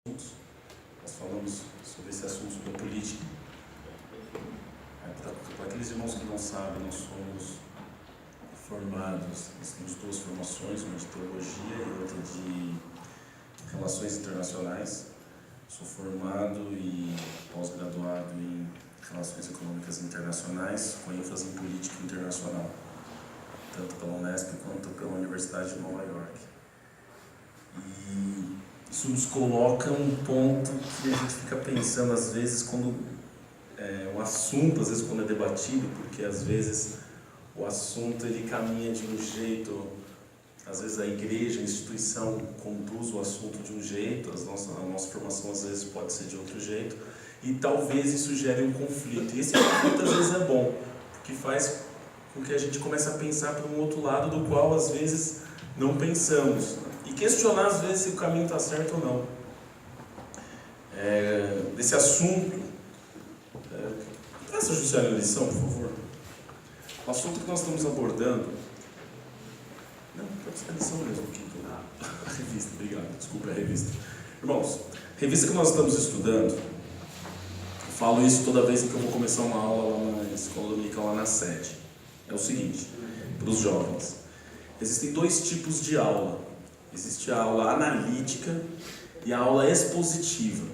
Nós falamos sobre esse assunto, sobre a política. Para aqueles irmãos que não sabem, nós somos formados, nós temos duas formações, uma de teologia e outra de relações internacionais. Sou formado e pós-graduado em relações econômicas internacionais, com ênfase em política internacional, tanto pela Unesp quanto pela Universidade de Nova York. E isso nos coloca um ponto que a gente fica pensando às vezes quando o assunto, às vezes quando é debatido, porque às vezes o assunto ele caminha de um jeito, às vezes a igreja, a instituição conduz o assunto de um jeito, a nossa formação às vezes pode ser de outro jeito, e talvez isso gere um conflito. E esse conflito às vezes é bom, porque faz com que a gente comece a pensar por um outro lado do qual às vezes não pensamos. E questionar às vezes se o caminho está certo ou não. Desse assunto, essa Josiane a lição, por favor. O assunto que nós estamos abordando. Não, pode ser a lição mesmo. A revista, obrigado, desculpa a revista. Irmãos, a revista que nós estamos estudando, eu falo isso toda vez que eu vou começar uma aula lá na escola dominical, lá na sede. É o seguinte, para os jovens: existem dois tipos de aula. Existe a aula analítica e a aula expositiva.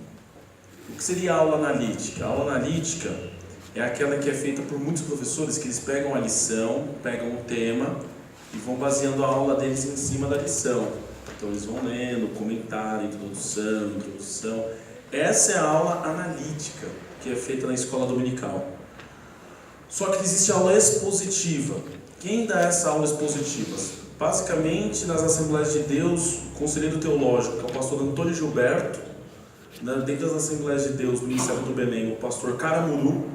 O que seria a aula analítica? A aula analítica é aquela que é feita por muitos professores, que eles pegam a lição, pegam um tema e vão baseando a aula deles em cima da lição. Então eles vão lendo, comentário, introdução. Essa é a aula analítica, que é feita na escola dominical. Só que existe a aula expositiva. Quem dá essa aula expositiva? Basicamente, nas Assembleias de Deus, o conselheiro teológico, que é o pastor Antônio Gilberto, dentro das Assembleias de Deus, do Ministério do Belém, o pastor Caramuru,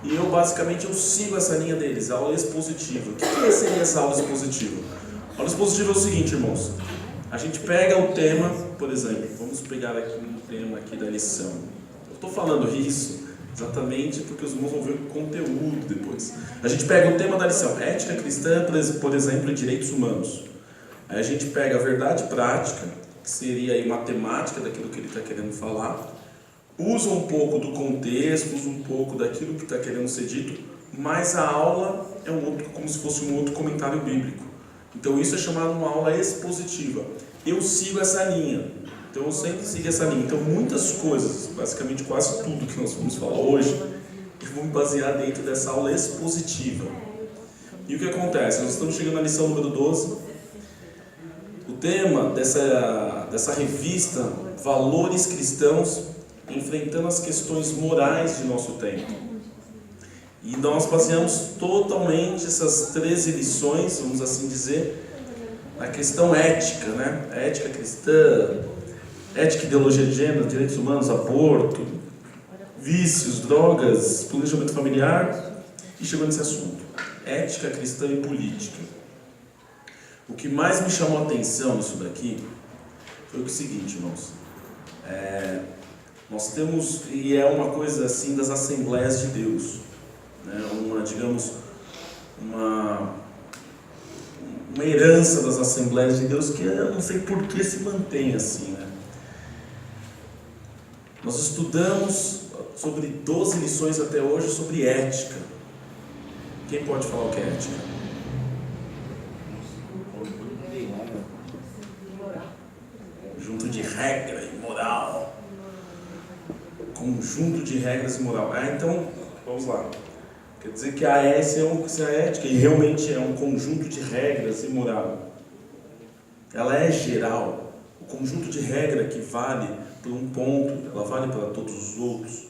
e eu sigo essa linha deles, a aula expositiva. O que seria essa aula expositiva? A aula expositiva é o seguinte, irmãos: a gente pega o tema, por exemplo, vamos pegar aqui um tema aqui da lição. Eu estou falando isso exatamente porque os irmãos vão ver o conteúdo depois. A gente pega o tema da lição, ética cristã, por exemplo, e direitos humanos. Aí a gente pega a verdade prática, que seria aí uma temática daquilo que ele está querendo falar, usa um pouco do contexto, usa um pouco daquilo que está querendo ser dito, mas a aula é como se fosse um outro comentário bíblico. Então isso é chamado uma aula expositiva. Eu sigo essa linha. Então eu sempre sigo essa linha. Então muitas coisas, basicamente quase tudo que nós vamos falar hoje, eu vou me basear dentro dessa aula expositiva. E o que acontece? Nós estamos chegando na lição número 12. O tema dessa revista, Valores Cristãos, enfrentando as questões morais de nosso tempo. E nós baseamos totalmente essas 13 lições, vamos assim dizer, na questão ética, né? A ética cristã, ética e ideologia de gênero, direitos humanos, aborto, vícios, drogas, planejamento familiar, e chegou nesse assunto: ética cristã e política. O que mais me chamou a atenção nisso daqui foi o seguinte, irmãos. Nós temos, e é uma coisa assim das Assembleias de Deus, né? Uma herança das Assembleias de Deus que eu não sei por que se mantém assim, né? Nós estudamos sobre 12 lições até hoje sobre ética. Quem pode falar o que é ética? Conjunto de regra e moral. Conjunto de regras e moral. Então, vamos lá. Quer dizer que a ética, e realmente é um conjunto de regras e moral. Ela é geral. O conjunto de regra que vale por um ponto, ela vale para todos os outros.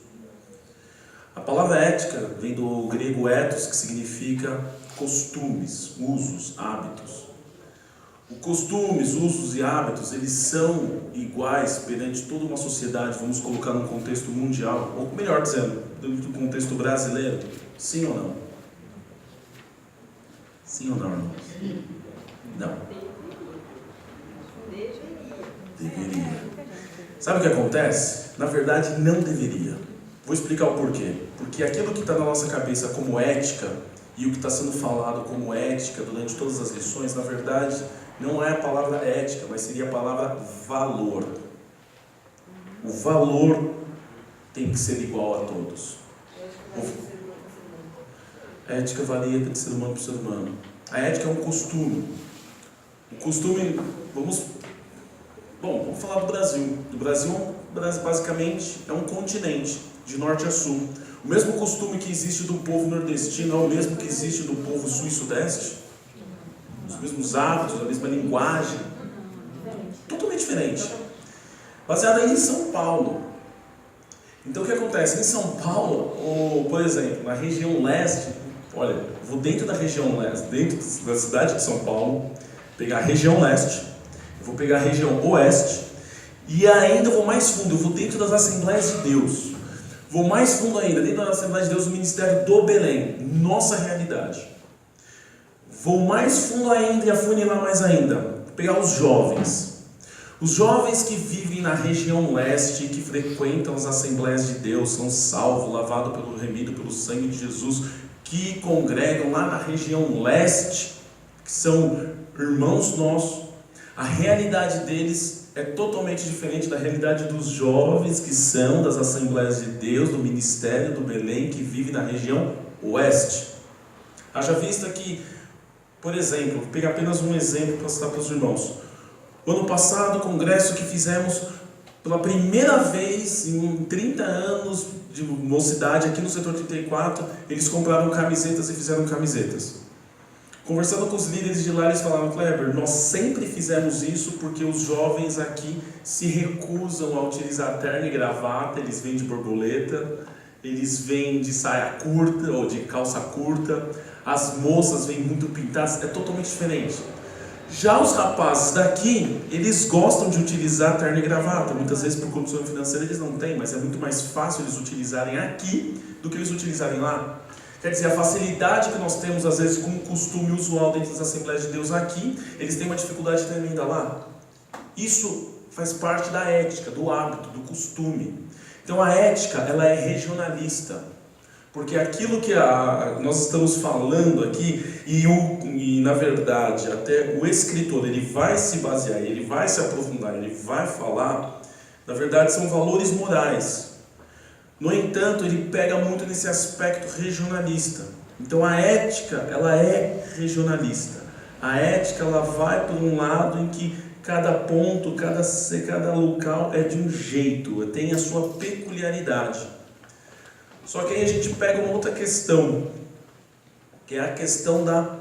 A palavra ética vem do grego ethos, que significa costumes, usos, hábitos. Os costumes, usos e hábitos, eles são iguais perante toda uma sociedade, vamos colocar num contexto mundial, ou melhor dizendo, dentro do contexto brasileiro. Sim ou não? Sim ou não, irmãos? Não. Deveria. Sabe o que acontece? Na verdade, não deveria. Vou explicar o porquê. Porque aquilo que está na nossa cabeça como ética, e o que está sendo falado como ética durante todas as lições, na verdade, não é a palavra ética, mas seria a palavra valor. o valor tem que ser igual a todos. A ética varia de ser humano para ser humano. A ética é um costume. O costume, vamos falar do Brasil. O Brasil basicamente é um continente, de norte a sul. O mesmo costume que existe do povo nordestino é o mesmo que existe do povo sul e sudeste. Os mesmos hábitos, a mesma linguagem. Totalmente diferente. Baseada em São Paulo. Então o que acontece? Em São Paulo, por exemplo, na região leste, olha, vou dentro da região leste, dentro da cidade de São Paulo, pegar a região leste, vou pegar a região oeste, e ainda vou mais fundo, eu vou dentro das Assembleias de Deus. Vou mais fundo ainda, dentro da Assembleia de Deus, o Ministério do Belém, nossa realidade. Vou mais fundo ainda e afunilar mais ainda, pegar os jovens. Os jovens que vivem na região leste, que frequentam as Assembleias de Deus, são salvos, lavados remido pelo sangue de Jesus, que congregam lá na região leste, que são irmãos nossos, a realidade deles é totalmente diferente da realidade dos jovens que são das Assembleias de Deus, do Ministério do Belém, que vive na região oeste. Haja vista que, por exemplo, vou pegar apenas um exemplo para citar para os irmãos. O ano passado, o congresso que fizemos pela primeira vez em 30 anos de mocidade aqui no setor 34, eles compraram camisetas e fizeram camisetas. Conversando com os líderes de lá, eles falaram: Kleber, nós sempre fizemos isso porque os jovens aqui se recusam a utilizar terno e gravata, eles vêm de borboleta, eles vêm de saia curta ou de calça curta, as moças vêm muito pintadas, é totalmente diferente. Já os rapazes daqui, eles gostam de utilizar terno e gravata, muitas vezes por condição financeira eles não têm, mas é muito mais fácil eles utilizarem aqui do que eles utilizarem lá. Quer dizer, a facilidade que nós temos às vezes com o costume usual dentro das Assembleias de Deus aqui, eles têm uma dificuldade tremenda lá. Isso faz parte da ética, do hábito, do costume. Então a ética, ela é regionalista. Porque aquilo que nós estamos falando aqui, e na verdade até o escritor, ele vai se basear, ele vai se aprofundar, ele vai falar, na verdade são valores morais. No entanto, ele pega muito nesse aspecto regionalista. Então a ética, ela é regionalista. A ética, ela vai por um lado em que cada ponto, cada local é de um jeito, tem a sua peculiaridade. Só que aí a gente pega uma outra questão, que é a questão da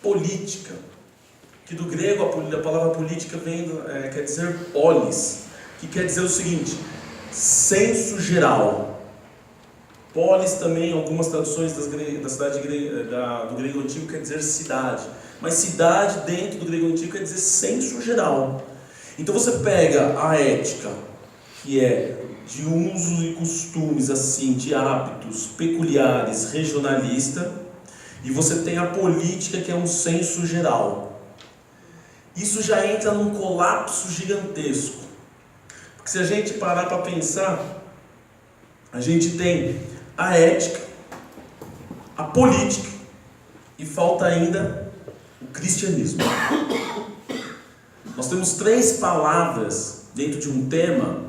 política. Que do grego a palavra política quer dizer polis, que quer dizer o seguinte: senso geral. Polis também, algumas traduções do grego antigo quer dizer cidade. Mas cidade dentro do grego antigo quer dizer senso geral. Então você pega a ética, que é de usos e costumes, assim, de hábitos peculiares, regionalista, e você tem a política, que é um senso geral. Isso já entra num colapso gigantesco. Porque se a gente parar para pensar, a gente tem a ética, a política e falta ainda o cristianismo. Nós temos 3 palavras dentro de um tema,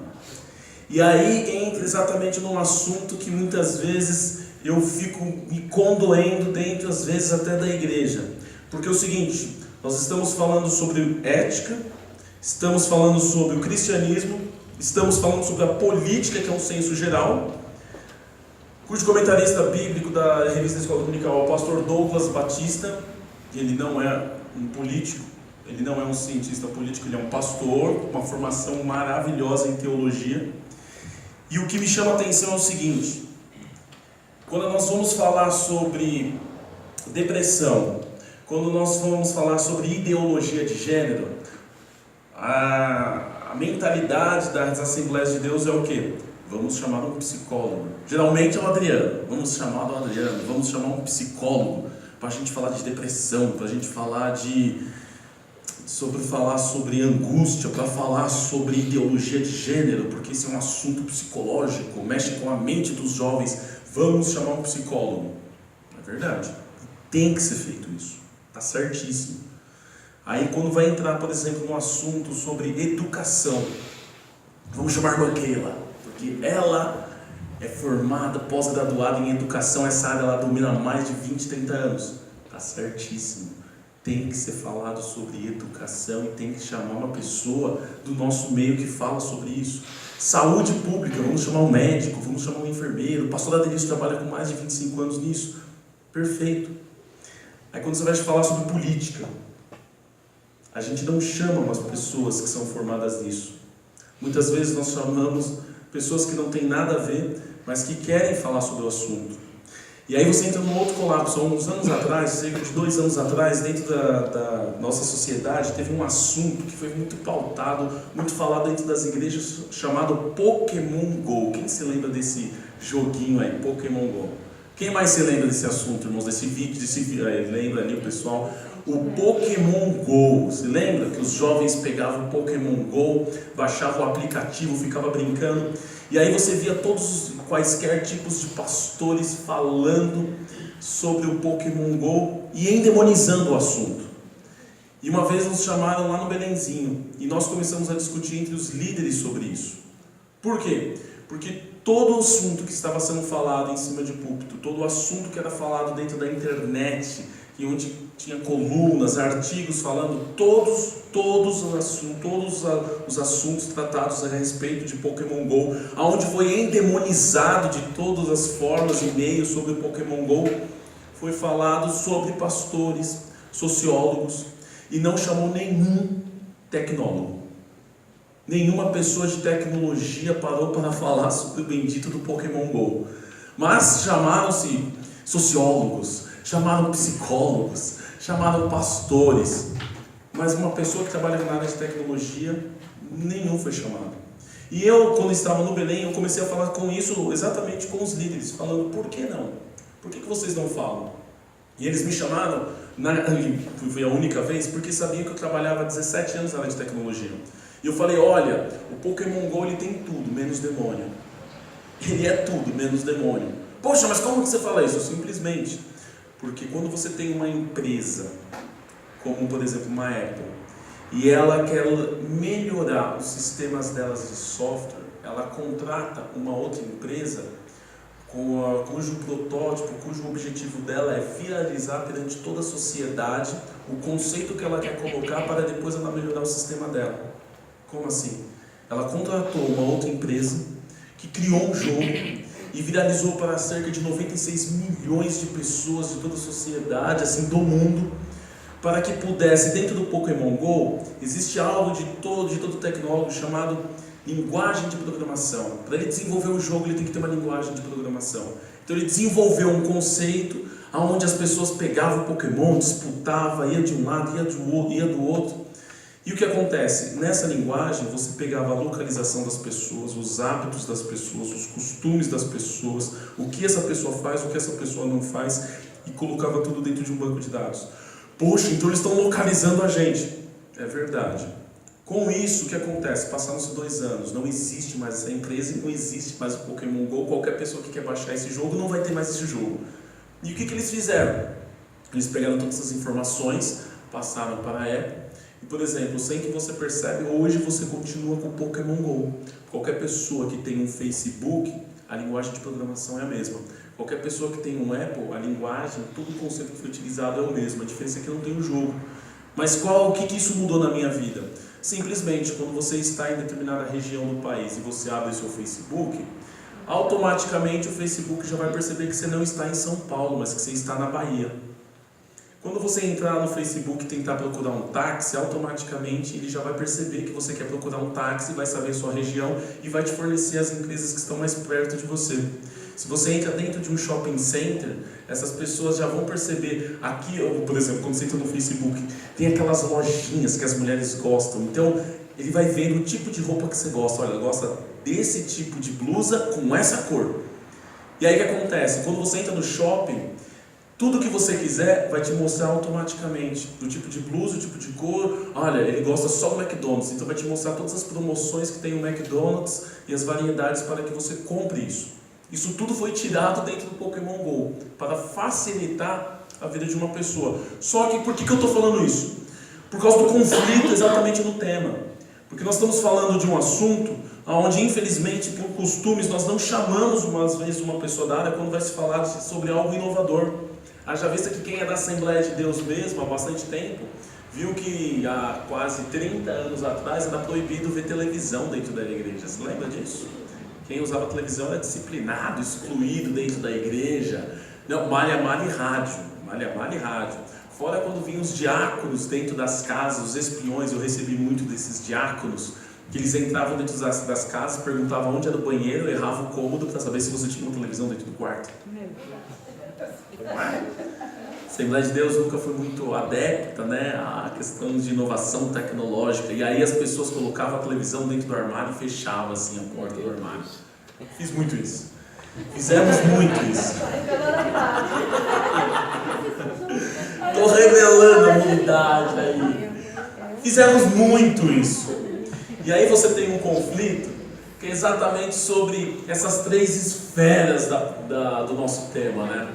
e aí entra exatamente num assunto que muitas vezes eu fico me condoendo dentro, às vezes até da igreja. Porque é o seguinte, nós estamos falando sobre ética, estamos falando sobre o cristianismo, estamos falando sobre a política, que é um senso geral, cujo comentarista bíblico da revista Escola Dominical é o pastor Douglas Batista. Ele não é um político, ele não é um cientista político, ele é um pastor com uma formação maravilhosa em teologia. E o que me chama a atenção é o seguinte: quando nós vamos falar sobre depressão, quando nós vamos falar sobre ideologia de gênero, a mentalidade das Assembleias de Deus é o quê? Vamos chamar um psicólogo. Geralmente é o Adriano. Vamos chamar o Adriano, vamos chamar um psicólogo para a gente falar de depressão, para a gente falar sobre angústia, para falar sobre ideologia de gênero, porque isso é um assunto psicológico, mexe com a mente dos jovens. Vamos chamar um psicólogo. É verdade. Tem que ser feito isso. Está certíssimo. Aí quando vai entrar, por exemplo, num assunto sobre educação, vamos chamar a irmã Keila. porque ela é formada, pós-graduada em educação, essa área ela domina há mais de 20, 30 anos. Está certíssimo. Tem que ser falado sobre educação e tem que chamar uma pessoa do nosso meio que fala sobre isso. Saúde pública, vamos chamar um médico, vamos chamar um enfermeiro. O pastor Adelício trabalha com mais de 25 anos nisso. Perfeito. Aí quando você vai falar sobre política, a gente não chama umas pessoas que são formadas nisso. Muitas vezes nós chamamos pessoas que não têm nada a ver, mas que querem falar sobre o assunto. E aí você entra num outro colapso. Há uns anos atrás, cerca de 2 anos atrás, dentro da nossa sociedade, teve um assunto que foi muito pautado, muito falado dentro das igrejas, chamado Pokémon GO. Quem se lembra desse joguinho aí, Pokémon GO? Quem mais se lembra desse assunto, irmãos, desse vídeo, aí, lembra ali o pessoal? O Pokémon GO, se lembra que os jovens pegavam o Pokémon GO, baixavam o aplicativo, ficavam brincando, e aí você via todos quaisquer tipos de pastores falando sobre o Pokémon GO e endemonizando o assunto. E uma vez nos chamaram lá no Belenzinho, e nós começamos a discutir entre os líderes sobre isso. Por quê? Porque todo o assunto que estava sendo falado em cima de púlpito, todo o assunto que era falado dentro da internet, e onde tinha colunas, artigos falando todos os assuntos tratados a respeito de Pokémon GO, aonde foi endemonizado de todas as formas e meios sobre o Pokémon GO, foi falado sobre pastores, sociólogos, e não chamou nenhum tecnólogo. Nenhuma pessoa de tecnologia parou para falar sobre o bendito do Pokémon GO. Mas chamaram-se sociólogos, chamaram psicólogos, chamaram pastores. Mas uma pessoa que trabalha na área de tecnologia, nenhum foi chamado. E eu, quando estava no Belém, eu comecei a falar com isso exatamente com os líderes, falando, por que não? Por que vocês não falam? E eles me chamaram, foi a única vez, porque sabiam que eu trabalhava há 17 anos na área de tecnologia. E eu falei, olha, o Pokémon GO ele tem tudo, menos demônio. Ele é tudo, menos demônio. Poxa, mas como que você fala isso? Simplesmente, porque quando você tem uma empresa, como por exemplo uma Apple, e ela quer melhorar os sistemas delas de software, ela contrata uma outra empresa cujo protótipo, cujo objetivo dela é viralizar perante toda a sociedade o conceito que ela quer colocar para depois ela melhorar o sistema dela. Como assim? Ela contratou uma outra empresa que criou um jogo e viralizou para cerca de 96 milhões de pessoas de toda a sociedade, assim, do mundo, para que pudesse, dentro do Pokémon GO, existe algo de todo tecnólogo chamado linguagem de programação. Para ele desenvolver o jogo, ele tem que ter uma linguagem de programação. Então ele desenvolveu um conceito onde as pessoas pegavam o Pokémon, disputavam, ia de um lado, ia do outro. E o que acontece? Nessa linguagem, você pegava a localização das pessoas, os hábitos das pessoas, os costumes das pessoas, o que essa pessoa faz, o que essa pessoa não faz, e colocava tudo dentro de um banco de dados. Poxa, então eles estão localizando a gente. É verdade. Com isso, o que acontece? Passaram-se 2 anos, não existe mais essa empresa e não existe mais o Pokémon GO. Qualquer pessoa que quer baixar esse jogo não vai ter mais esse jogo. E o que eles fizeram? Eles pegaram todas essas informações, passaram para a Apple. E, por exemplo, sem que você percebe, hoje você continua com o Pokémon GO. Qualquer pessoa que tem um Facebook, a linguagem de programação é a mesma. Qualquer pessoa que tem um Apple, a linguagem, todo o conceito que foi utilizado é o mesmo. A diferença é que não tem o jogo. Mas o que isso mudou na minha vida? Simplesmente, quando você está em determinada região do país e você abre o seu Facebook, automaticamente o Facebook já vai perceber que você não está em São Paulo, mas que você está na Bahia. Quando você entrar no Facebook e tentar procurar um táxi, automaticamente ele já vai perceber que você quer procurar um táxi, vai saber a sua região e vai te fornecer as empresas que estão mais perto de você. Se você entra dentro de um shopping center, essas pessoas já vão perceber. Aqui, por exemplo, quando você entra no Facebook, tem aquelas lojinhas que as mulheres gostam. Então, ele vai ver o tipo de roupa que você gosta. Olha, gosta desse tipo de blusa com essa cor. E aí o que acontece? Quando você entra no shopping, tudo que você quiser vai te mostrar automaticamente, do tipo de blusa, do tipo de cor. Olha, ele gosta só do McDonald's, então vai te mostrar todas as promoções que tem o McDonald's e as variedades para que você compre isso. Isso tudo foi tirado dentro do Pokémon GO, para facilitar a vida de uma pessoa. Só que, por que eu estou falando isso? Por causa do conflito exatamente no tema. Porque nós estamos falando de um assunto onde infelizmente por costumes nós não chamamos às vezes uma pessoa da área quando vai se falar sobre algo inovador. Haja vista que quem é da Assembleia de Deus mesmo há bastante tempo, viu que há quase 30 anos atrás era proibido ver televisão dentro da igreja. Você lembra disso? Quem usava televisão era disciplinado, excluído dentro da igreja. Não, malha e rádio. Fora quando vinham os diáconos dentro das casas, os espiões, eu recebi muito desses diáconos, que eles entravam dentro das casas, perguntavam onde era o banheiro, erravam o cômodo para saber se você tinha uma televisão dentro do quarto. Não é? A Assembleia de Deus nunca foi muito adepta, né, à questão de inovação tecnológica, e aí as pessoas colocavam a televisão dentro do armário e fechavam assim a porta do armário. Fiz muito isso. Fizemos muito isso. Estou revelando a minha idade aí. Fizemos muito isso. E aí você tem um conflito que é exatamente sobre essas três esferas do nosso tema, né?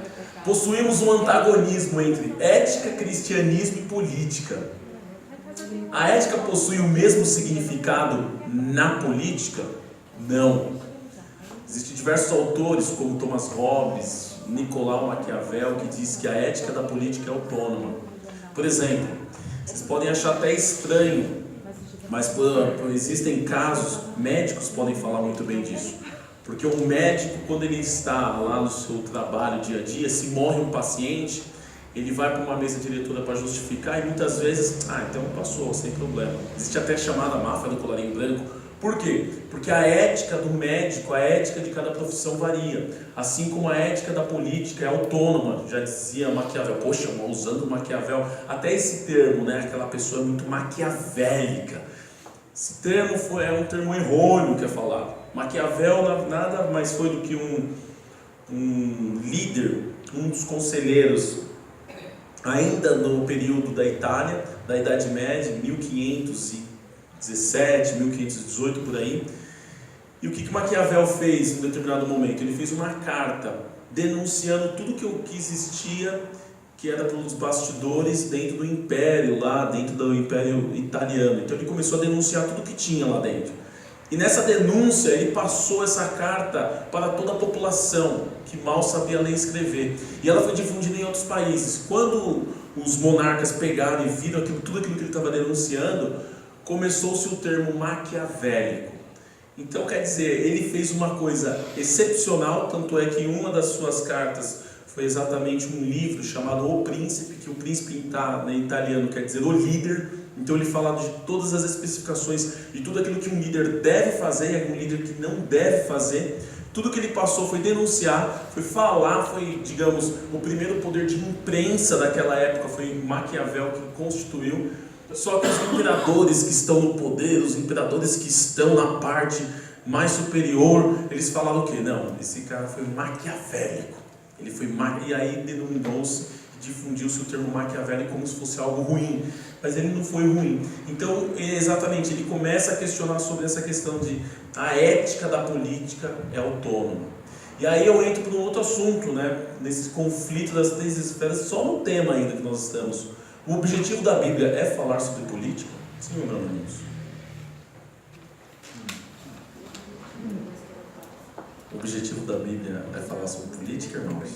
Possuímos um antagonismo entre ética, cristianismo e política. A ética possui o mesmo significado na política? Não. Existem diversos autores, como Thomas Hobbes, Nicolau Maquiavel, que diz que a ética da política é autônoma. Por exemplo, vocês podem achar até estranho, mas existem casos, médicos podem falar muito bem disso. Porque um médico, quando ele está lá no seu trabalho dia a dia, se morre um paciente, ele vai para uma mesa diretora para justificar e muitas vezes, então passou, sem problema. Existe até a chamada máfia do colarinho branco. Por quê? Porque a ética do médico, a ética de cada profissão varia. Assim como a ética da política é autônoma, já dizia Maquiavel. Poxa, usando Maquiavel, até esse termo, né? Aquela pessoa é muito maquiavélica. Esse termo é um termo errôneo que é falado. Maquiavel nada mais foi do que um líder, um dos conselheiros, ainda no período da Itália, da Idade Média, 1517, 1518 por aí. E o que Maquiavel fez em determinado momento? Ele fez uma carta denunciando tudo que existia, que era pelos bastidores dentro do império, lá dentro do império italiano. Então ele começou a denunciar tudo que tinha lá dentro. E nessa denúncia ele passou essa carta para toda a população que mal sabia ler e escrever. E ela foi difundida em outros países. Quando os monarcas pegaram e viram tudo aquilo que ele estava denunciando, começou-se o termo maquiavélico. Então quer dizer, ele fez uma coisa excepcional, tanto é que uma das suas cartas foi exatamente um livro chamado O Príncipe, que o príncipe em italiano quer dizer o líder. Então ele fala de todas as especificações e tudo aquilo que um líder deve fazer e um líder que não deve fazer. Tudo que ele passou foi denunciar, foi falar, foi, digamos, o primeiro poder de imprensa daquela época, foi Maquiavel que constituiu. Só que os imperadores que estão no poder, os imperadores que estão na parte mais superior, eles falaram o quê? Não, esse cara foi maquiavélico. Ele foi e aí denominou-se, difundiu-se o termo maquiavélico como se fosse algo ruim, mas ele não foi ruim. Então, exatamente, ele começa a questionar sobre essa questão de a ética da política é autônoma. E aí eu entro para um outro assunto, né? Nesse conflito das três esferas, só no tema ainda que nós estamos. O objetivo da Bíblia é falar sobre política? Sim ou não, irmãos? O objetivo da Bíblia é falar sobre política, irmãos?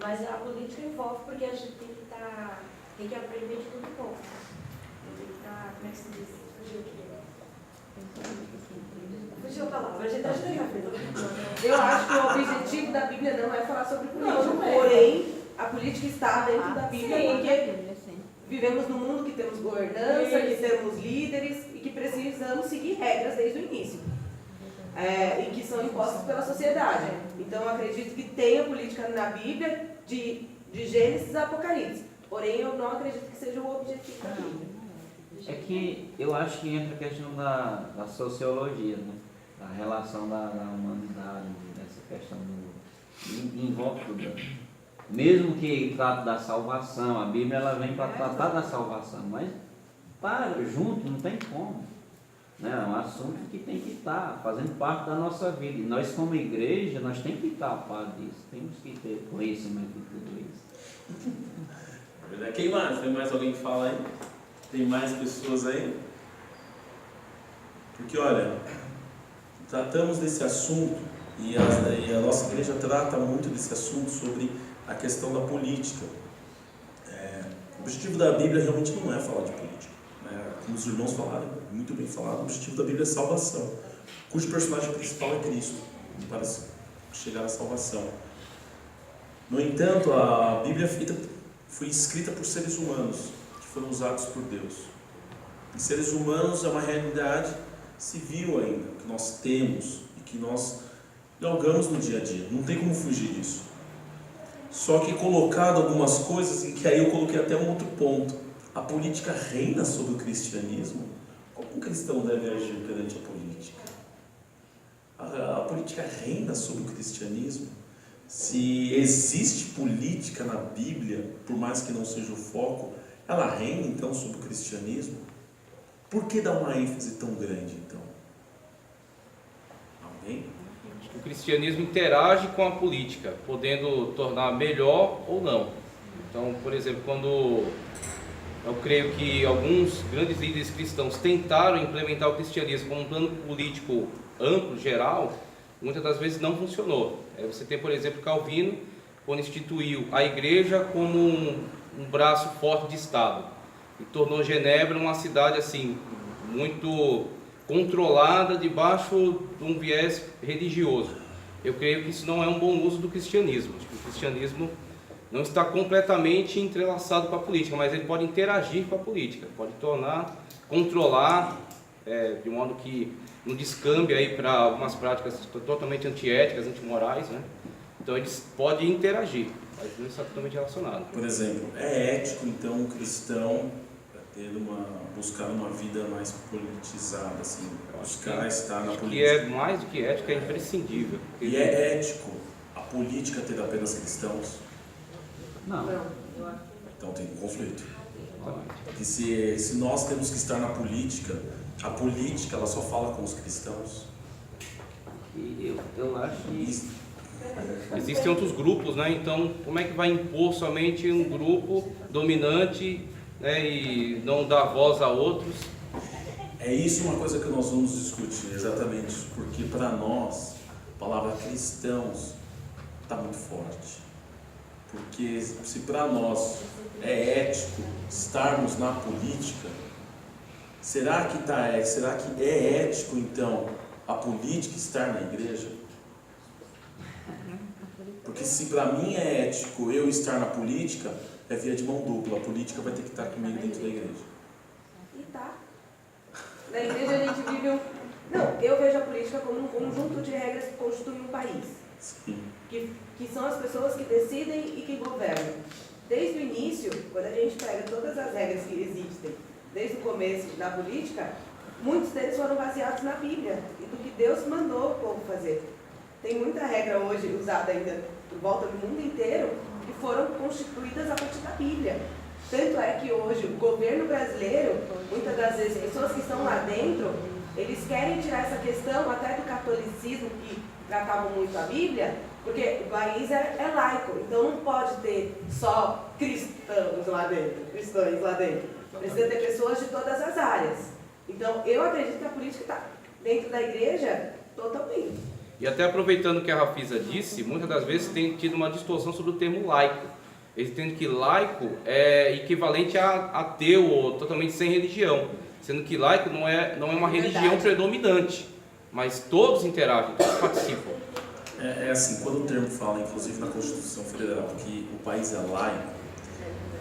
Mas a política envolve porque a gente tem que aprender de tudo um pouco. Tem que estar, como é que se diz? Fugiu a palavra, a gente acha que eu acho que o objetivo da Bíblia não é falar sobre política, porém a política está dentro da Bíblia, porque vivemos num mundo que temos governança, que temos líderes e que precisamos seguir regras desde o início. E que são impostas pela sociedade. Então eu acredito que tenha política na Bíblia de Gênesis a Apocalipse. Porém eu não acredito que seja o objetivo da Bíblia. É que eu acho que entra a questão da sociologia, né? Da relação da humanidade, dessa questão envolve tudo. Mesmo que trate da salvação, a Bíblia ela vem para tratar da salvação, mas junto não tem como. É um assunto que tem que estar fazendo parte da nossa vida. E nós, como igreja, nós temos que estar a par disso. Temos que ter conhecimento de tudo isso. Quem mais? Tem mais alguém que fala aí? Tem mais pessoas aí? Porque, olha, tratamos desse assunto e a nossa igreja trata muito desse assunto sobre a questão da política. O objetivo da Bíblia realmente não é falar de política. Como os irmãos falaram, muito bem falado, o objetivo da Bíblia é salvação, cujo personagem principal é Cristo, para chegar à salvação. No entanto, a Bíblia foi escrita por seres humanos, que foram usados por Deus. E seres humanos é uma realidade civil ainda, que nós temos e que nós galgamos no dia a dia. Não tem como fugir disso. Só que colocado algumas coisas em que aí eu coloquei até um outro ponto. A política reina sobre o cristianismo? Como um cristão deve agir perante a política? A política reina sobre o cristianismo? Se existe política na Bíblia, por mais que não seja o foco, ela reina então sobre o cristianismo? Por que dá uma ênfase tão grande então? Alguém? O cristianismo interage com a política, podendo tornar melhor ou não. Então, por exemplo, quando eu creio que alguns grandes líderes cristãos tentaram implementar o cristianismo como um plano político amplo, geral, muitas das vezes não funcionou. Você tem, por exemplo, Calvino, quando instituiu a igreja como um braço forte de Estado e tornou Genebra uma cidade assim muito controlada debaixo de um viés religioso. Eu creio que isso não é um bom uso do cristianismo. O cristianismo não está completamente entrelaçado com a política, mas ele pode interagir com a política, pode controlar, de modo que não descambe aí para algumas práticas totalmente antiéticas, antimorais, né? Então eles podem interagir, mas não está totalmente relacionado. Por exemplo, é ético então um cristão buscar uma vida mais politizada, assim, buscar estar na política? Que é mais do que ética, é imprescindível. E é ético a política ter apenas cristãos? Não. Então tem um conflito. E se nós temos que estar na política, a política ela só fala com os cristãos? E eu acho que existem outros grupos, né? Então, como é que vai impor somente um grupo dominante, né, e não dar voz a outros? É isso uma coisa que nós vamos discutir, exatamente, porque para nós, a palavra cristãos está muito forte. Porque se para nós é ético estarmos na política, será que é ético então a política estar na igreja? Porque se para mim é ético eu estar na política, é via de mão dupla, a política vai ter que estar comigo dentro da igreja. E tá. Na igreja a gente vive Não, eu vejo a política como um conjunto de regras que constituem um país. Sim. Que são as pessoas que decidem e que governam. Desde o início, quando a gente pega todas as regras que existem, desde o começo da política, muitos deles foram baseados na Bíblia e do que Deus mandou o povo fazer. Tem muita regra hoje usada ainda por volta do mundo inteiro que foram constituídas a partir da Bíblia. Tanto é que hoje o governo brasileiro, muitas das vezes, pessoas que estão lá dentro, eles querem tirar essa questão até do catolicismo, que tratavam muito a Bíblia, porque o país é laico, então não pode ter só cristãos lá dentro, precisa ter pessoas de todas as áreas. Então eu acredito que a política está dentro da igreja totalmente. E até aproveitando o que a Rafisa disse, muitas das vezes tem tido uma distorção sobre o termo laico. Eles entendem que laico é equivalente a ateu ou totalmente sem religião, sendo que laico não é uma religião predominante, mas todos interagem, todos participam. É assim, quando o termo fala, inclusive na Constituição Federal, que o país é laico,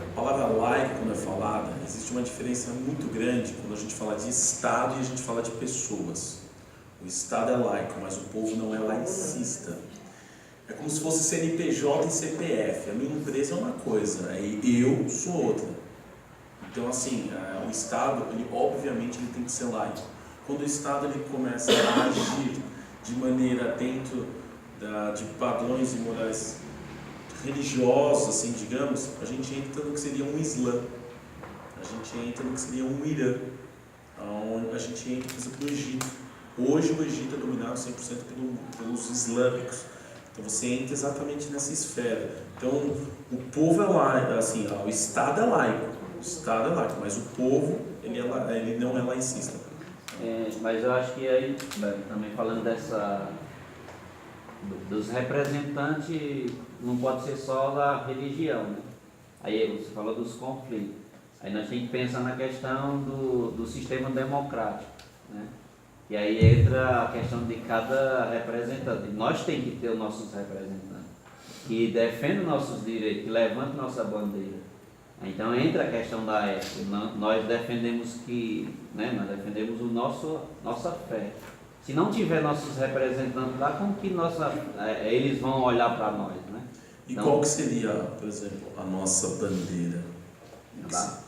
a palavra laico, quando é falada, existe uma diferença muito grande quando a gente fala de Estado e a gente fala de pessoas. O Estado é laico, mas o povo não é laicista. É como se fosse CNPJ e CPF. A minha empresa é uma coisa, aí eu sou outra. Então, assim, o Estado, obviamente, ele tem que ser laico. Quando o Estado ele começa a agir de maneira dentro de padrões e morais religiosos, assim, digamos, a gente entra no que seria um Islã. A gente entra no que seria um Irã. A gente entra, por exemplo, no Egito. Hoje o Egito é dominado 100% pelos islâmicos. Então você entra exatamente nessa esfera. Então o povo é laico, assim, o Estado é laico. O Estado é laico, mas o povo ele não é laicista. Mas eu acho que aí, também falando dos representantes, não pode ser só da religião, né? Aí você falou dos conflitos. Aí nós temos que pensar na questão do sistema democrático, né? E aí entra a questão de cada representante. Nós temos que ter os nossos representantes, que defendem nossos direitos, que levantam nossa bandeira. Então entra a questão da ética. Nós defendemos nós defendemos nossa fé. Se não tiver nossos representantes lá, como que eles vão olhar para nós, né? E então, qual que seria, por exemplo, a nossa bandeira?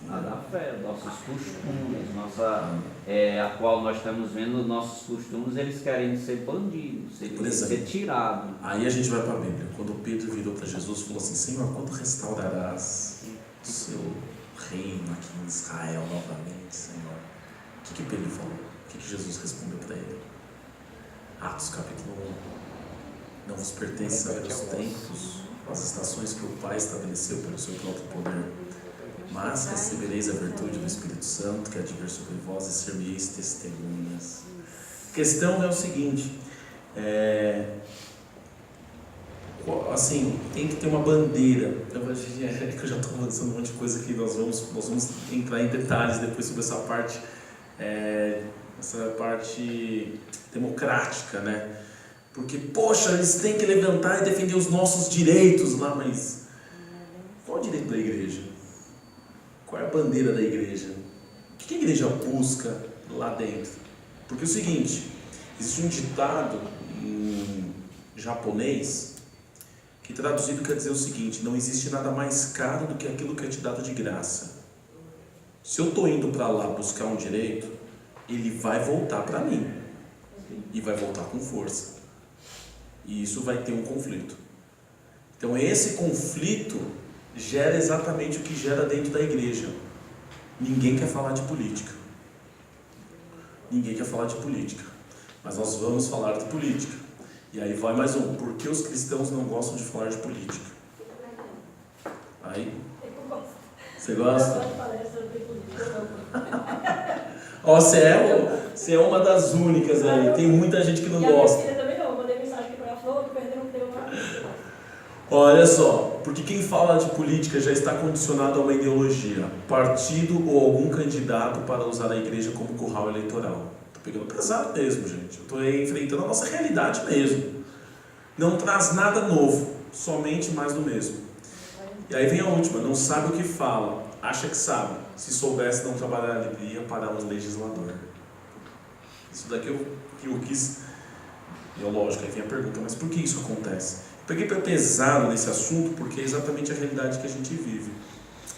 A da fé, nossos costumes, a qual nós estamos vendo nossos costumes, eles querem ser bandidos, ser tirados. Aí a gente vai para a Bíblia. Quando Pedro virou para Jesus e falou assim: Senhor, quando restaurarás o seu reino aqui em Israel novamente, Senhor? O que Pedro falou? O que Jesus respondeu para ele? Atos capítulo 1. Não vos pertence saber os tempos, as estações que o Pai estabeleceu pelo seu próprio poder. Mas recebereis a virtude do Espírito Santo, que há de vir sobre vós, e ser-me-eis testemunhas. A questão é o seguinte, assim, tem que ter uma bandeira. Que eu já estou avançando um monte de coisa aqui, nós vamos entrar em detalhes depois sobre essa parte democrática, né? Porque, poxa, eles têm que levantar e defender os nossos direitos lá, mas qual é o direito da igreja? Qual é a bandeira da igreja? O que a igreja busca lá dentro? Porque é o seguinte, existe um ditado em japonês que traduzido quer dizer o seguinte: não existe nada mais caro do que aquilo que é te dado de graça. Se eu estou indo para lá buscar um direito, ele vai voltar para mim. E vai voltar com força. E isso vai ter um conflito. Então esse conflito gera exatamente o que gera dentro da igreja. Ninguém quer falar de política. Ninguém quer falar de política. Mas nós vamos falar de política. E aí vai mais um. Por que os cristãos não gostam de falar de política? Aí? Você gosta? Ó, você é uma das únicas aí. Tem muita gente que não gosta. Olha só, porque quem fala de política já está condicionado a uma ideologia, partido ou algum candidato para usar a igreja como curral eleitoral. Estou pegando pesado mesmo, gente. Eu estou enfrentando a nossa realidade mesmo. Não traz nada novo, somente mais do mesmo. E aí vem a última: não sabe o que fala, acha que sabe. Se soubesse, não trabalharia para um legislador. Isso daqui eu quis. E lógico, aí vem a pergunta: mas por que isso acontece? Peguei pesado nesse assunto porque é exatamente a realidade que a gente vive.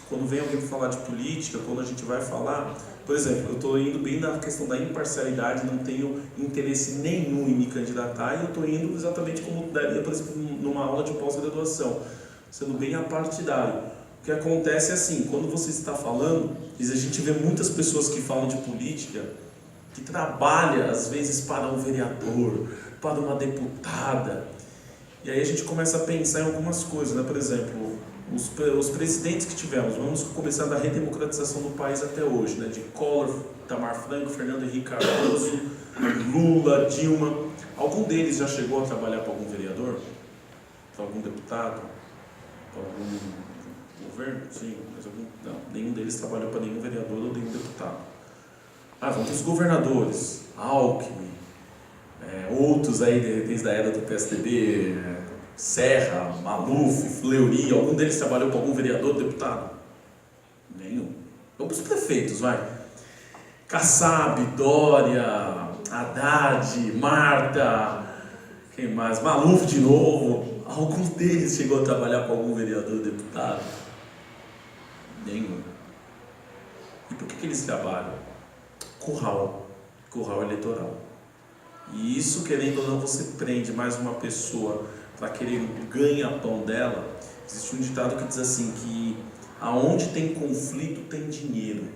Quando vem alguém falar de política, quando a gente vai falar, por exemplo, eu estou indo bem na questão da imparcialidade, não tenho interesse nenhum em me candidatar, e eu estou indo exatamente como daria, por exemplo, numa aula de pós-graduação, sendo bem apartidário. O que acontece é assim: quando você está falando, a gente vê muitas pessoas que falam de política, que trabalham às vezes para um vereador, para uma deputada. E aí a gente começa a pensar em algumas coisas, né? Por exemplo, os presidentes que tivemos, vamos começar da redemocratização do país até hoje, né? De Collor, Itamar Franco, Fernando Henrique Cardoso, Lula, Dilma. Algum deles já chegou a trabalhar para algum vereador? Para algum deputado? Para algum governo? Sim, mas não, nenhum deles trabalhou para nenhum vereador ou nenhum deputado. Vamos ter os governadores, Alckmin, outros aí desde a era do PSDB, Serra, Maluf, Fleury. Algum deles trabalhou para algum vereador, deputado? Nenhum. Vamos para os prefeitos, vai. Kassab, Dória, Haddad, Marta, quem mais? Maluf de novo. Algum deles chegou a trabalhar para algum vereador, deputado? Nenhum. E por que eles trabalham? Curral eleitoral. E isso, querendo ou não, você prende mais uma pessoa para querer ganha-pão dela. Existe um ditado que diz assim, que aonde tem conflito tem dinheiro.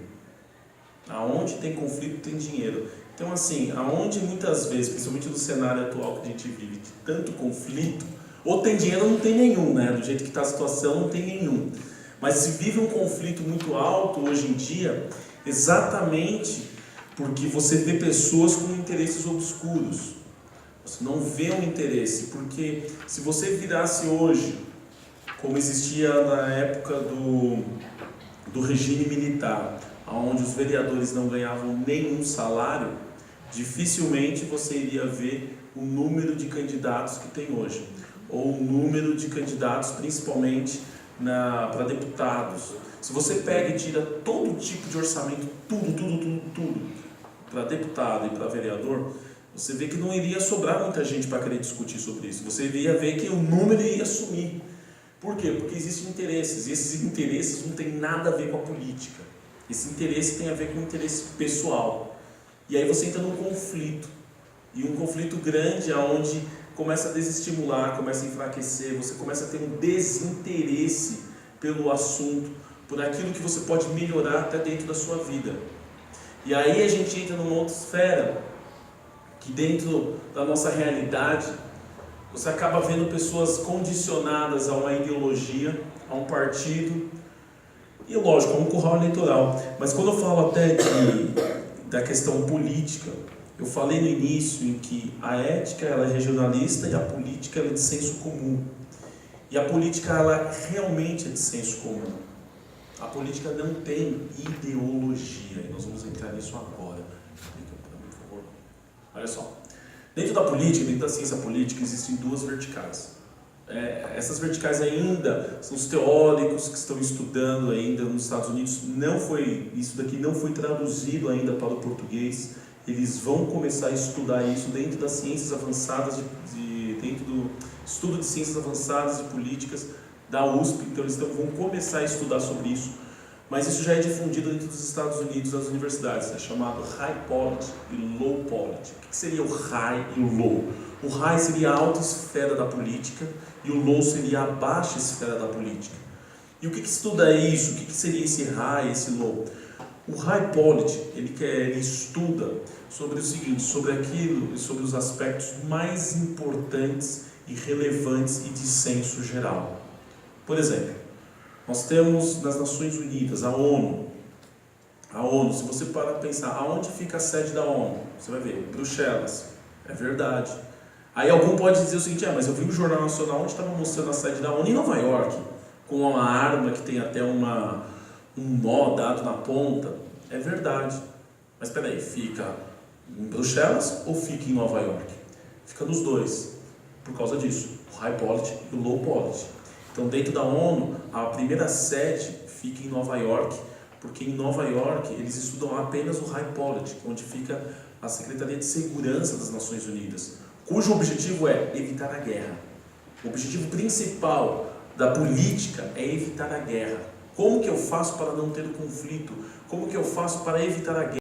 Aonde tem conflito tem dinheiro. Então assim, aonde muitas vezes, principalmente no cenário atual que a gente vive, de tanto conflito, ou tem dinheiro ou não tem nenhum, né? Do jeito que está a situação, não tem nenhum. Mas se vive um conflito muito alto hoje em dia, exatamente porque você vê pessoas com interesses obscuros. Você não vê um interesse, porque se você virasse hoje, como existia na época do regime militar, onde os vereadores não ganhavam nenhum salário, dificilmente você iria ver o número de candidatos que tem hoje, ou o número de candidatos principalmente para deputados. Se você pega e tira todo tipo de orçamento, tudo, para deputado e para vereador, você vê que não iria sobrar muita gente para querer discutir sobre isso. Você iria ver que o número iria sumir. Por quê? Porque existem interesses, e esses interesses não têm nada a ver com a política. Esse interesse tem a ver com o interesse pessoal. E aí você entra num conflito. E um conflito grande, onde começa a desestimular, começa a enfraquecer, você começa a ter um desinteresse pelo assunto, por aquilo que você pode melhorar até dentro da sua vida. E aí a gente entra numa outra esfera, que dentro da nossa realidade, você acaba vendo pessoas condicionadas a uma ideologia, a um partido, e lógico, a um curral eleitoral. Mas quando eu falo até da questão política, eu falei no início em que a ética ela é regionalista e a política ela é de senso comum. E a política ela realmente é de senso comum. A política não tem ideologia, e nós vamos entrar nisso agora. Explica para mim, por favor. Olha só. Dentro da política, dentro da ciência política, existem duas verticais. Essas verticais ainda são os teóricos que estão estudando ainda nos Estados Unidos. Isso daqui não foi traduzido ainda para o português. Eles vão começar a estudar isso dentro das ciências avançadas, dentro do estudo de ciências avançadas e políticas da USP. Então eles vão começar a estudar sobre isso. Mas isso já é difundido dentro dos Estados Unidos, das universidades. É chamado High Polity e Low Polity. O que seria o High e o Low? O High seria a alta esfera da política e o Low seria a baixa esfera da política. E o que estuda isso? O que seria esse High e esse Low? O High Polity, ele estuda sobre o seguinte, sobre os aspectos mais importantes e relevantes e de senso geral. Por exemplo, nós temos nas Nações Unidas, a ONU. A ONU, se você parar para pensar, aonde fica a sede da ONU? Você vai ver, Bruxelas. É verdade. Aí algum pode dizer o seguinte, mas eu vi o Jornal Nacional onde estava mostrando a sede da ONU em Nova York, com uma arma que tem até um nó dado na ponta. É verdade. Mas espera aí, fica em Bruxelas ou fica em Nova York? Fica nos dois, por causa disso, o High Polity e o Low Polity. Então, dentro da ONU, a primeira sede fica em Nova York, porque em Nova York eles estudam apenas o High Polity, onde fica a Secretaria de Segurança das Nações Unidas, cujo objetivo é evitar a guerra. O objetivo principal da política é evitar a guerra. Como que eu faço para não ter conflito? Como que eu faço para evitar a guerra?